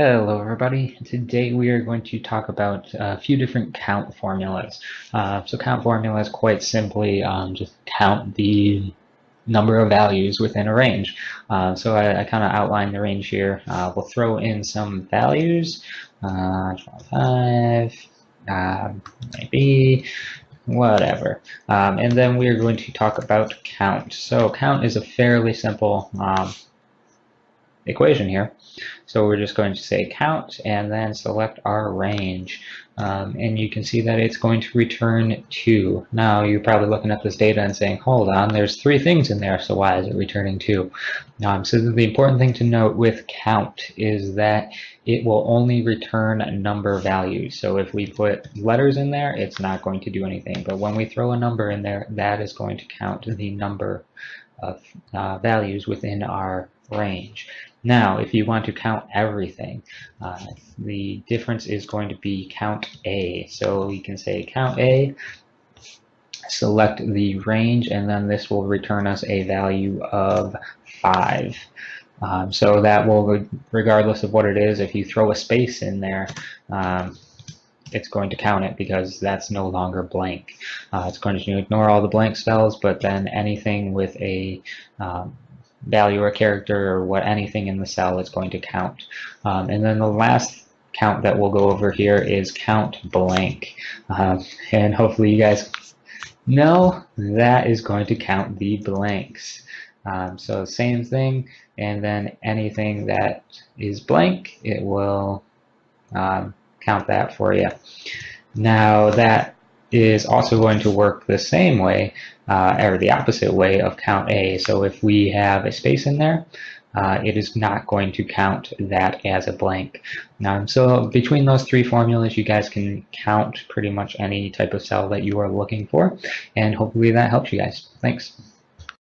Hello everybody. Today we are going to talk about a few different count formulas. So count formulas quite simply just count the number of values within a range. So I kind of outlined the range here. We'll throw in some values, 25, maybe, whatever. And then we are going to talk about count. So count is a fairly simple equation here. So we're just going to say count and then select our range. And you can see that it's going to return 2. Now you're probably looking at this data and saying, hold on, there's 3 things in there, so why is it returning 2? So the important thing to note with count is that it will only return number values. So if we put letters in there, it's not going to do anything. But when we throw a number in there, that is going to count the number of values within our range. Now, if you want to count everything, the difference is going to be count A. So we can say count A, select the range, and then this will return us a value of 5. So that will, regardless of what it is, if you throw a space in there, it's going to count it because that's no longer blank. It's going to ignore all the blank cells, but then anything with a value or character or anything in the cell is going to count. And then the last count that we'll go over here is count blank. And hopefully you guys know that is going to count the blanks. So same thing, and then anything that is blank, it will count that for you. Now that is also going to work the same way, or the opposite way of count A. So if we have a space in there, it is not going to count that as a blank. So between those 3 formulas, you guys can count pretty much any type of cell that you are looking for, and hopefully that helps you guys. Thanks.